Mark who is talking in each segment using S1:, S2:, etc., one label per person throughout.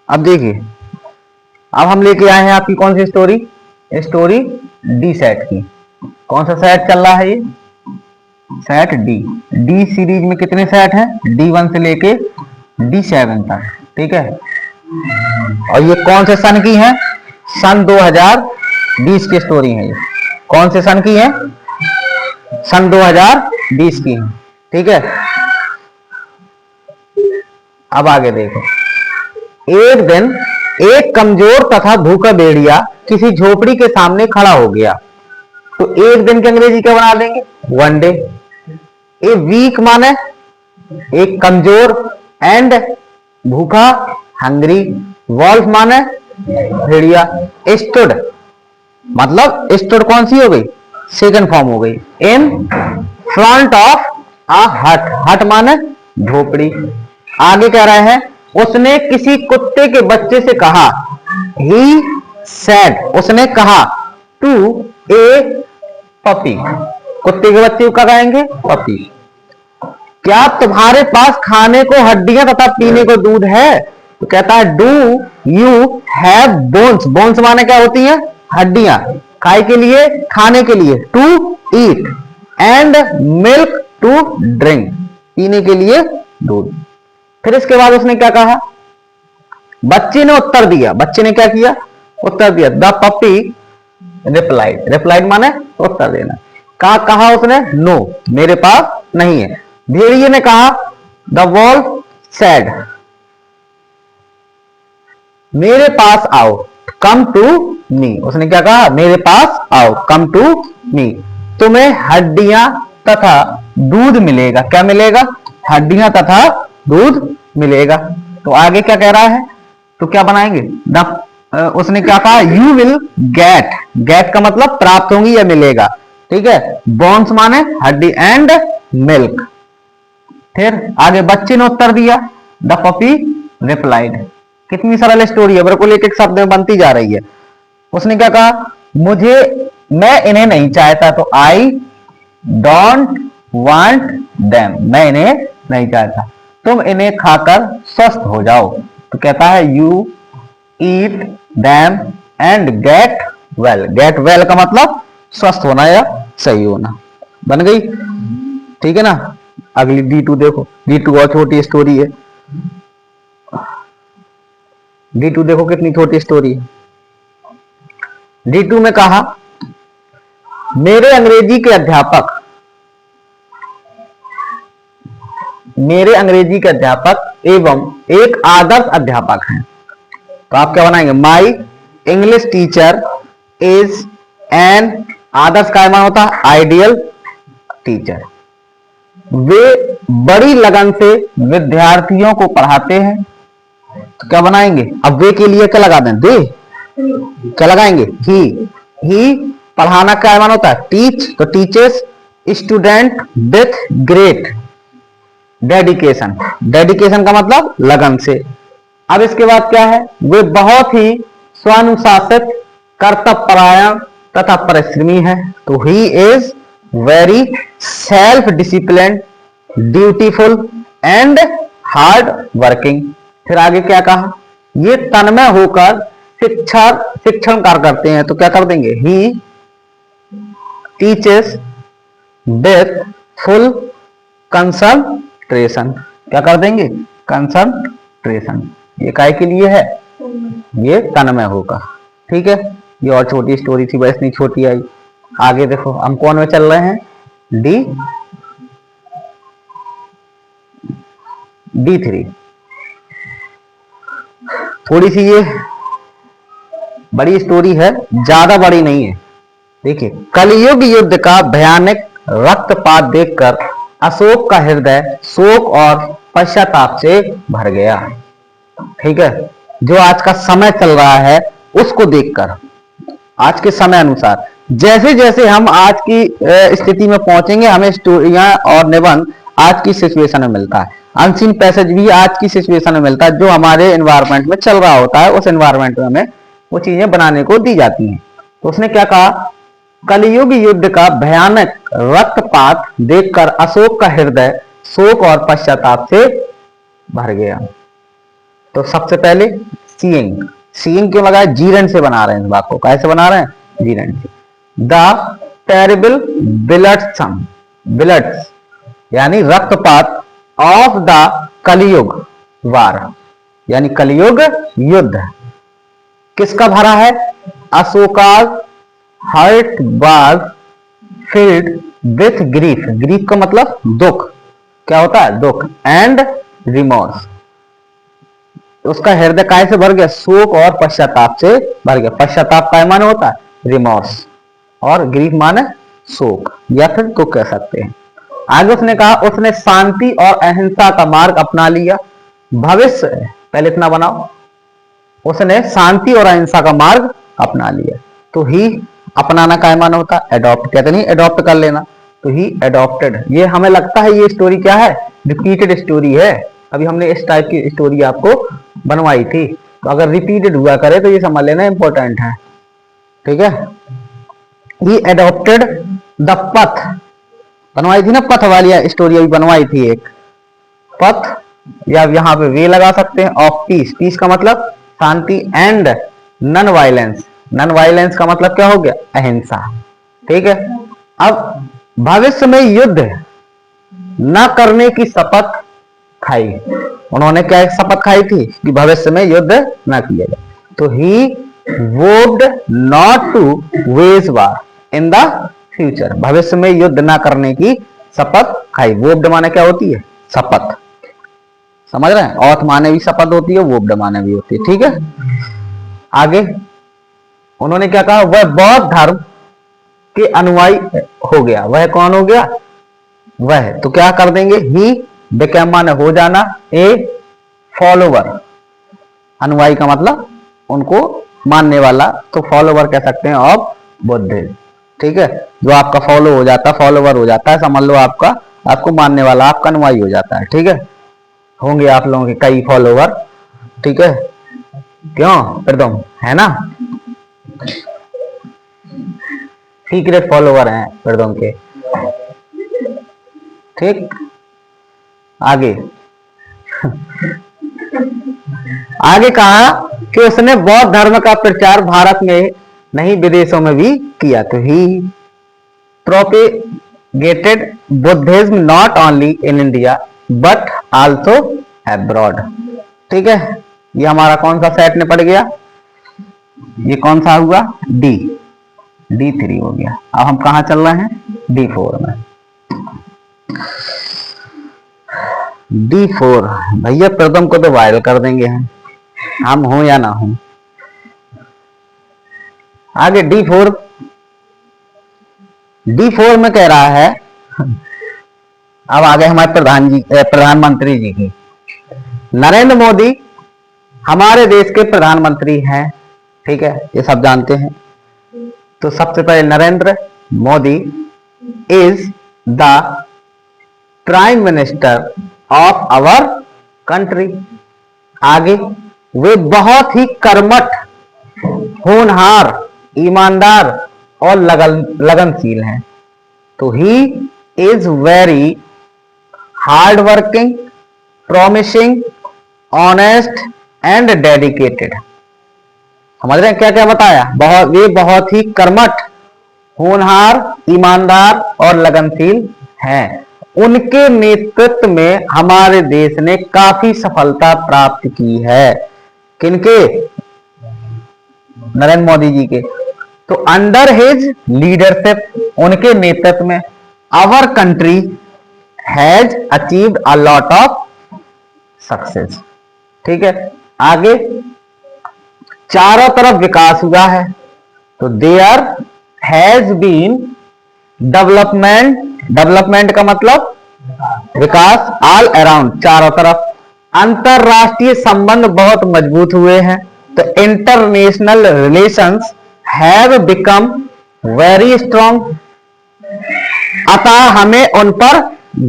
S1: अब देखिए, अब हम लेके आए हैं आपकी कौन सी स्टोरी, स्टोरी डी सेट की। कौन सा सेट चल रहा है ये, सेट डी। डी सीरीज में कितने सेट हैं, D1 से लेके D7 तक, ठीक है। और ये कौन से सन की है, सन 2020 की स्टोरी है ये। कौन से सन की है, सन 2020 की है, ठीक है। अब आगे देखो, एक दिन एक कमजोर तथा भूखा भेड़िया किसी झोपड़ी के सामने खड़ा हो गया। तो एक दिन की अंग्रेजी क्या बना देंगे, वन डे। ए वीक माने एक कमजोर, एंड भूखा हंग्री, वॉल्फ माने भेड़िया, स्टूड मतलब स्टूड कौन सी हो गई, सेकंड फॉर्म हो गई, इन फ्रंट ऑफ आ हट, हट माने झोपड़ी। आगे कह रहे हैं, उसने किसी कुत्ते के बच्चे से कहा, ही सेड, उसने कहा, टू ए पपी, कुत्ते के बच्चे का कहेंगे पपी, क्या तुम्हारे पास खाने को हड्डियां तथा पीने को दूध है। तो कहता है, do you have bones, bones माने क्या होती है, हड्डियां, काय के लिए, खाने के लिए, to eat, and milk to drink, पीने के लिए दूध। फिर इसके बाद उसने क्या कहा, बच्चे ने उत्तर दिया, बच्चे ने क्या किया, उत्तर दिया, द पपी रिप्लाइड, रिप्लाइड माने उत्तर देना। कहा उसने, नो मेरे पास नहीं है। भेड़िए ने कहा, द वॉल्फ सेड, मेरे पास आओ, कम टू मी, उसने क्या कहा, मेरे पास आओ, कम टू मी, तुम्हें हड्डियां तथा दूध मिलेगा। क्या मिलेगा, हड्डियां तथा दूध मिलेगा। तो आगे क्या कह रहा है, तो क्या बनाएंगे, उसने क्या कहा, यू विल गेट, गेट का मतलब प्राप्त होंगी या मिलेगा, ठीक है। बोन्स माने हड्डी, एंड मिल्क। फिर आगे बच्चे ने उत्तर दिया, द पपी रिप्लाइड। कितनी सरल स्टोरी है, बिल्कुल एक एक शब्द में बनती जा रही है। उसने क्या कहा, मुझे, मैं इन्हें नहीं चाहता, तो आई डोंट वांट देम, मैं इन्हें नहीं चाहता, तुम इन्हें खाकर स्वस्थ हो जाओ। तो कहता है, you eat them and get well, get well का मतलब स्वस्थ होना या सही होना। बन गई, ठीक है ना। अगली D2 देखो, D2 और छोटी स्टोरी है। D2 देखो कितनी छोटी स्टोरी है। D2 में कहा, मेरे अंग्रेजी के अध्यापक, मेरे अंग्रेजी के अध्यापक एवं एक आदर्श अध्यापक हैं। तो आप क्या बनाएंगे, my English teacher is an, आदर्श का मान होता है आइडियल टीचर, वे बड़ी लगन से विद्यार्थियों को पढ़ाते हैं। तो क्या बनाएंगे, अब वे के लिए क्या लगा दें, दे, क्या लगाएंगे, ही पढ़ाना क्या मान होता है, टीच, तो teachers student with great dedication, dedication का मतलब लगन से। अब इसके बाद क्या है, वे बहुत ही स्वानुशासित, कर्तव्यपरायण तथा परिश्रमी है। तो he is very self discipline, dutiful and hard working. फिर आगे क्या कहा, ये तन्मय होकर शिक्षण कार्य करते हैं। तो क्या कर देंगे, he teaches with full concentration, क्या कर देंगे, कंसंट्रेशन। ये काय के लिए है, ये तन्मय होगा, ठीक है। ये और छोटी स्टोरी थी, बस इतनी छोटी आई। आगे देखो हम कौन में चल रहे हैं, D3। थोड़ी सी ये बड़ी स्टोरी है, ज्यादा बड़ी नहीं है। देखिए, कलयुग युद्ध का भयानक रक्तपात देखकर अशोक का हृदय शोक और पश्चाताप से भर गया, ठीक है। जो आज का समय चल रहा है उसको देखकर, आज के समय अनुसार जैसे जैसे हम आज की स्थिति में पहुंचेंगे, हमें स्टोरियां और निबंध आज की सिचुएशन में मिलता है, अनसीन पैसेज भी आज की सिचुएशन में मिलता है, जो हमारे एनवायरनमेंट में चल रहा होता है, उस एनवायरनमेंट में हमें वो चीजें बनाने को दी जाती हैं। तो उसने क्या कहा, कलयुग युद्ध का भयानक रक्तपात देखकर अशोक का हृदय शोक और पश्चाताप से भर गया। तो सबसे पहले सीइंग, सीइंग क्यों लगाया, जीरन से बना रहे हैं इस बात को, कैसे बना रहे हैं, जीरन से। द टेरिबल ब्लडसम, ब्लड्स यानी रक्तपात ऑफ द कलयुग वार, यानी कलयुग युद्ध किसका भरा है, Ashoka's heart was filled with grief, grief का मतलब दुख, क्या होता है, दुख, एंड रिमोर्स, उसका हृदय काय से भर गया, शोक और पश्चाताप से भर गया। पश्चाताप काय माने होता है, रिमोर्स, और ग्रीफ माने शोक या फिर दुख कह सकते हैं। आगे उसने कहा उसने शांति और अहिंसा का मार्ग अपना लिया, भविष्य, पहले इतना बनाओ, उसने शांति और अहिंसा का मार्ग अपना लिया। तो ही अपनाना काय माना होता है, एडॉप्ट, कहते नहीं एडॉप्ट कर लेना, तो ही एडॉप्टेड। ये हमें लगता है ये स्टोरी क्या है, रिपीटेड स्टोरी है, अभी हमने इस टाइप की स्टोरी आपको बनवाई थी, तो अगर रिपीटेड हुआ करे तो ये समझ लेना इंपॉर्टेंट है, ठीक है। ही एडॉप्टेड द पथ, बनवाई थी ना पथ वाली स्टोरी अभी बनवाई थी एक, पथ या यहाँ पे वे लगा सकते हैं, ऑफ पीस, पीस का मतलब शांति, and non violence, non violence का मतलब क्या हो गया, अहिंसा, ठीक है। अब भविष्य में युद्ध न करने की शपथ खाई, उन्होंने क्या शपथ खाई थी कि भविष्य में युद्ध न किया जाए, तो ही would not to wage war in the future, भविष्य में युद्ध न करने की शपथ खाई। वोब्ड माने क्या होती है, शपथ, समझ रहे हैं, औथ माने भी शपथ होती है, वोब्ड माने भी होती है, ठीक है। आगे उन्होंने क्या कहा, वह बौद्ध धर्म के अनुयायी हो गया, वह कौन हो गया, वह, तो क्या कर देंगे, ही बिकेम माने हो जाना, ए फॉलोवर, अनुयायी का मतलब उनको मानने वाला, तो फॉलोवर कह सकते हैं ऑफ बुद्धिज्म, ठीक है। जो आपका फॉलो हो जाता है, फॉलोवर हो जाता है, समझ लो आपका, आपको मानने वाला, आपका अनुयायी हो जाता है, ठीक है। होंगे आप लोगों के कई फॉलोवर, ठीक है, क्यों प्रीतम, है ना, सीक्रेट फॉलोवर हैं प्रीतम के, ठीक। आगे आगे कहा कि उसने बौद्ध धर्म का प्रचार भारत में नहीं विदेशों में भी किया, तो ही propagated Buddhism not only in India but also abroad, ठीक है। ये हमारा कौन सा सेट में पड़ गया, ये कौन सा हुआ, D3 हो गया। अब हम कहा चल रहे हैं, D4 में। D4 भैया प्रथम को तो वायरल कर देंगे हम हो या ना हो। आगे D4 में कह रहा है, अब आगे हमारे प्रधानमंत्री जी की, नरेंद्र मोदी हमारे देश के प्रधानमंत्री हैं, ठीक है, ये सब जानते हैं। तो सबसे पहले Narendra Modi is the prime minister of our country. आगे वे बहुत ही कर्मठ, होनहार, ईमानदार और लगनशील हैं। तो he is very hard working, promising, honest and dedicated. समझ रहे हैं क्या क्या बताया, वे बहुत ही कर्मठ, होनहार, ईमानदार और लगनशील हैं। उनके नेतृत्व में हमारे देश ने काफी सफलता प्राप्त की है। किनके, नरेंद्र मोदी जी के। तो अंडर हिज लीडरशिप, उनके नेतृत्व में, our country has achieved a lot of success, ठीक है। आगे चारों तरफ विकास हुआ है, तो there has been development, development का मतलब विकास, ऑल अराउंड, चारों तरफ। अंतरराष्ट्रीय संबंध बहुत मजबूत हुए हैं, तो international relations have become very strong, अतः हमें उन पर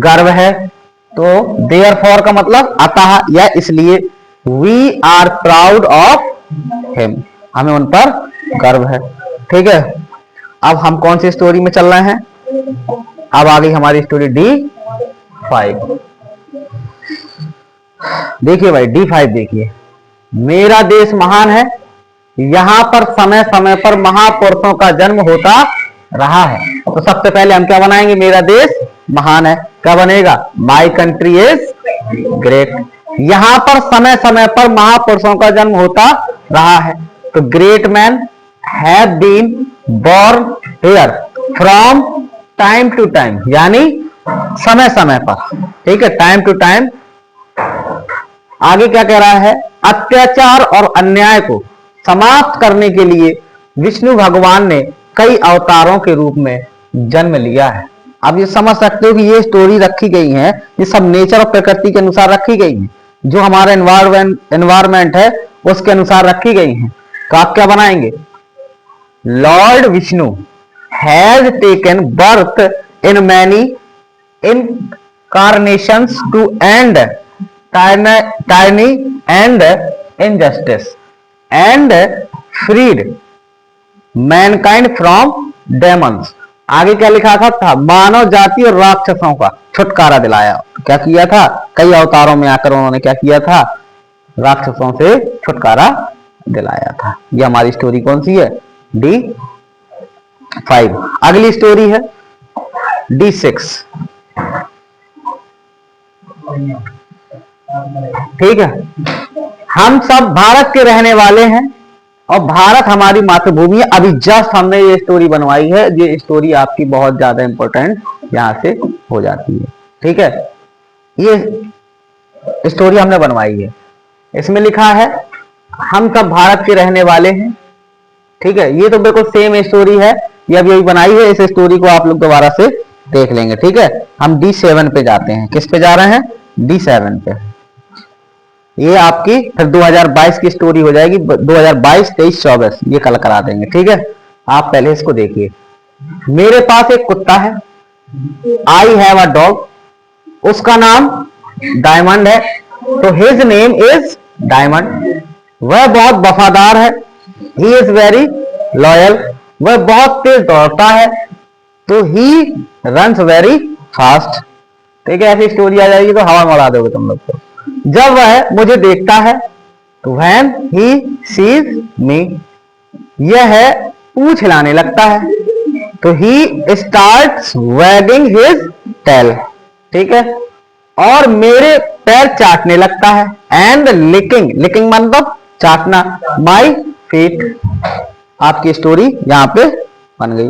S1: गर्व है। तो देयरफॉर का मतलब अतः या इसलिए, we are proud of him, हमें उन पर गर्व है, ठीक है। अब हम कौन सी स्टोरी में चल रहे हैं, अब आ गई हमारी स्टोरी D5। देखिए भाई D5 देखिए, मेरा देश महान है, यहां पर समय समय पर महापुरुषों का जन्म होता रहा है। तो सबसे पहले हम क्या बनाएंगे, मेरा देश महान है, क्या बनेगा, माई कंट्री इज ग्रेट। यहां पर समय समय पर महापुरुषों का जन्म होता रहा है, तो great man have been born here from time to time, यानी समय समय पर, ठीक है, टाइम टू टाइम। आगे क्या कह रहा है, अत्याचार और अन्याय को समाप्त करने के लिए विष्णु भगवान ने कई अवतारों के रूप में जन्म लिया है। अब ये समझ सकते हो कि ये स्टोरी रखी गई है, ये सब नेचर और प्रकृति के अनुसार रखी गई है, जो हमारा एनवायरमेंट है उसके अनुसार रखी गई है। तो आप क्या बनाएंगे, Lord Vishnu has taken birth in many incarnations to end tyranny and injustice and freed mankind from demons। आगे क्या लिखा था, मानव जाति और राक्षसों का छुटकारा दिलाया। क्या किया था, कई अवतारों में आकर उन्होंने क्या किया था, राक्षसों से छुटकारा दिलाया था। ये हमारी स्टोरी कौन सी है, D5। अगली स्टोरी है D6, ठीक है। हम सब भारत के रहने वाले हैं और भारत हमारी मातृभूमि है। अभी जस्ट हमने ये स्टोरी बनवाई है, ये स्टोरी आपकी बहुत ज्यादा इंपॉर्टेंट यहां से हो जाती है, ठीक है। ये स्टोरी हमने बनवाई है, इसमें लिखा है हम सब भारत के रहने वाले हैं, ठीक है। ये तो बिल्कुल सेम स्टोरी है, ये अभी यही बनाई है। इस स्टोरी को आप लोग दोबारा से देख लेंगे, ठीक है। हम D7 पे जाते हैं, किस पे जा रहे हैं, D7 पे। ये आपकी फिर 2022 की स्टोरी हो जाएगी, 2022, 23, 24 ये कल करा देंगे, ठीक है। आप पहले इसको देखिए। मेरे पास एक कुत्ता है, आई हैव अ डॉग, उसका नाम डायमंड है, तो हिज नेम इज डायमंड। वह बहुत वफादार है, ही इज वेरी लॉयल, वह बहुत तेज दौड़ता है, तो ही रन्स वेरी फास्ट, ठीक है। ऐसी स्टोरी आ जाएगी तो हवा में उड़ा दोगे तुम लोग को। जब वह मुझे देखता है तो व्हेन ही सीज मी, यह पूंछ हिलाने लगता है, तो he starts wagging his tail, ठीक है, और मेरे पैर चाटने लगता है, एंड लिकिंग, लिकिंग मतलब चाटना, माई फीट। आपकी स्टोरी यहां पे बन गई।